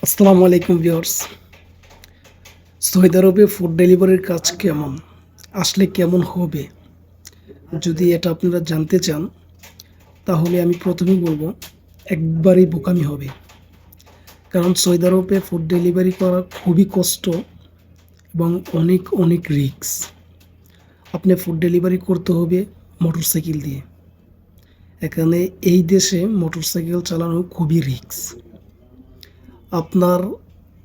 আসসালামু আলাইকুম viewers. Saudi আরবে ফুড ডেলিভারির কাজ কেমন, আসলে কেমন হবে, যদি এটা আপনারা জানতে চান তাহলে আমি প্রথমেই বলবো একবারই বোকামি হবে। কারণ সৌদি আরবে ফুড ডেলিভারি করা খুবই কষ্ট এবং অনেক অনেক রিস্ক। আপনি ফুড ডেলিভারি করতে হবে মোটরসাইকেল দিয়ে। এখানে এই দেশে মোটরসাইকেল চালানো খুবই রিস্ক। আপনার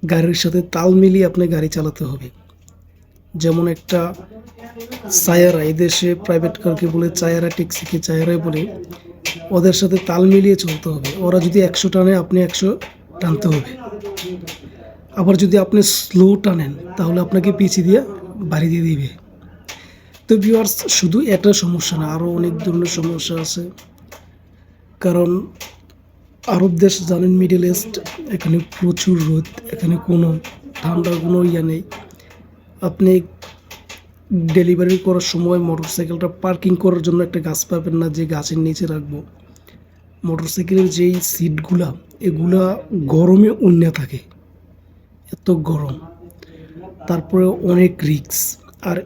গাড়ির সাথে তাল মিলিয়ে আপনি গাড়ি চালাতে হবে। যেমন একটা চায়ারা, এদেশে প্রাইভেট কারকে বলে চায়ারা, ট্যাক্সিকে চায়ারাই বলে, ওদের সাথে তাল মিলিয়ে চলতে হবে। ওরা যদি 100 টানে আপনি 100 টানতে হবে। আবার যদি আপনি স্লো টানেন তাহলে আপনাকে পিছিয়ে দিয়ে বাড়ি দিয়ে দিবে। তো ভিউয়ার্স, শুধু এটা সমস্যা না, আরও অনেক ধরনের সমস্যা আছে। কারণ আরব দেশ জানেন, মিডল ইস্ট, এখানে প্রচুর রোদ, এখানে কোনো ঠান্ডার কোনো নেই। আপনি ডেলিভারি করার সময় মোটরসাইকেলটা পার্কিং করার জন্য একটা গাছ পাবেন না যে গাছের নিচে রাখবো। মোটরসাইকেলের যেই সিটগুলা, এগুলা গরমে উন্না থাকে, এত গরম। তারপরে অনেক রিস্ক। আর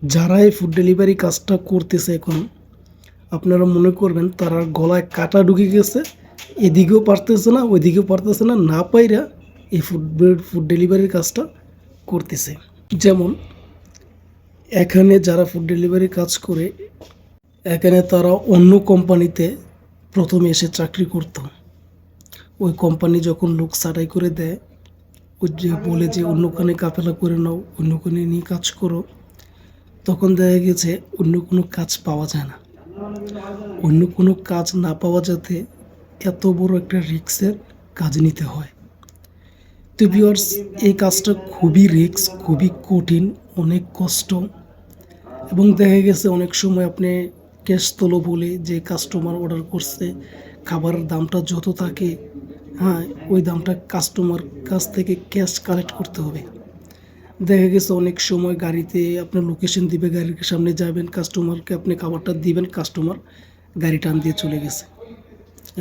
যারা এই ফুড ডেলিভারি কাজটা করতেছে এখন, আপনারা মনে করবেন তারা গলায় কাটা ঢুকে গেছে, এদিকেও পারতেছে না ওইদিকেও পারতেছে না, না পাইরা এই ফুড ডেলিভারির কাজটা করতেছে। যেমন এখানে যারা ফুড ডেলিভারি কাজ করে, এখানে তারা অন্য কোম্পানিতে প্রথমে এসে চাকরি করত। ওই কোম্পানি যখন লোক ছাঁটাই করে দেয়, ওই যে বলে যে অন্যখানে কাফেলা করে নাও, অন্যখানে নিয়ে কাজ করো, তখন দেখা গেছে অন্য কোনো কাজ পাওয়া যায় না। অন্য কোনো কাজ না পাওয়া যাতে এত বড় একটা রিস্কের কাজ নিতে হয়। তো ভিউয়ার্স, এই কাজটা খুবই রিস্ক, খুবই কঠিন, অনেক কষ্ট। এবং দেখা গেছে অনেক সময় আপনি ক্যাশ তোলো বলে যে কাস্টমার অর্ডার করছে, খাবারের দামটা যত থাকে, হ্যাঁ, ওই দামটা কাস্টমার কাছ থেকে ক্যাশ কালেক্ট করতে হবে। দেখা গেছে অনেক সময় গাড়িতে আপনার লোকেশন দিবে, গাড়ির সামনে যাবেন, কাস্টমারকে আপনি খাবারটা দিবেন, কাস্টমার গাড়ি টান দিয়ে চলে গেছে।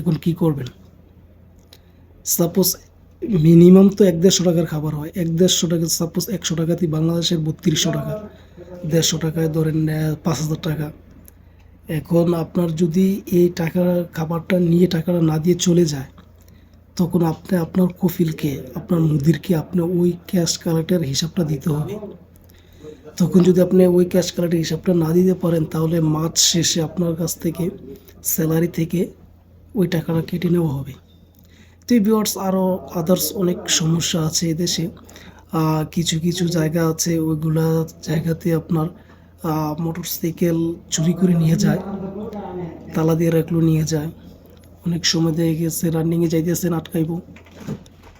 এখন কি করবেন? সাপোজ মিনিমাম তো 1-150 টাকার খাবার হয়, 1-150 টাকা, সাপোজ 100 টাকাতেই বাংলাদেশের 3200 টাকা, 150 টাকায় ধরেন 5000 টাকা। এখন আপনার যদি এই টাকার খাবারটা নিয়ে টাকাটা না দিয়ে চলে যায়, তখন আপনি আপনার কফিলকে, আপনার মুদিরকে আপনি ওই ক্যাশ কালেক্টের হিসাবটা দিতে হবে। তখন যদি আপনি ওই ক্যাশ কালেক্টের হিসাবটা না দিতে পারেন, তাহলে মাস শেষে আপনার কাছ থেকে, স্যালারি থেকে ওই টাকাটা কেটে নেওয়া হবে। তো ভিউয়ার্স, আরও আদার্স অনেক সমস্যা আছে এদেশে। কিছু কিছু জায়গা আছে, ওইগুলা জায়গাতে আপনার মোটরসাইকেল চুরি করে নিয়ে যায়, তালা দিয়ে রাখলো নিয়ে যায়। অনেক সময় দেখা গেছে রানিংয়ে যাইতেছেন,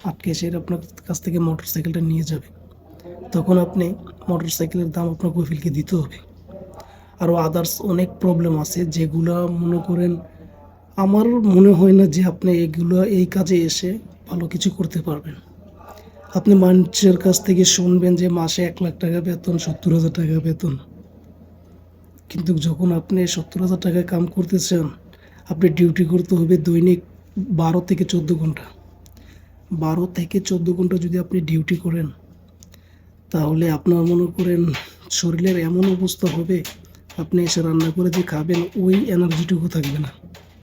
আটকে এসে আপনার কাছ থেকে মোটরসাইকেলটা নিয়ে যাবে। তখন আপনি মোটরসাইকেলের দাম আপনার কফিলকে দিতে হবে। আরও আদার্স অনেক প্রবলেম আছে, যেগুলা মনে করেন আমার মনে হয় না যে আপনি এই কাজে এসে ভালো কিছু করতে পারবেন। আপনি মানুষের কাছ থেকে শুনবেন যে মাসে 1 লাখ টাকা বেতন, 70,000 টাকা বেতন, কিন্তু যখন আপনি 70,000 টাকায় কাম করতেছেন, আপনি ডিউটি করতে হবে দৈনিক 12 থেকে 14 ঘন্টা। 12 থেকে 14 ঘন্টা যদি আপনি ডিউটি করেন, তাহলে আপনার মনে করেন শরীরের এমন অবস্থা হবে, আপনি এসে রান্না করে যে খাবেন ওই এনার্জিটুকু থাকবে না।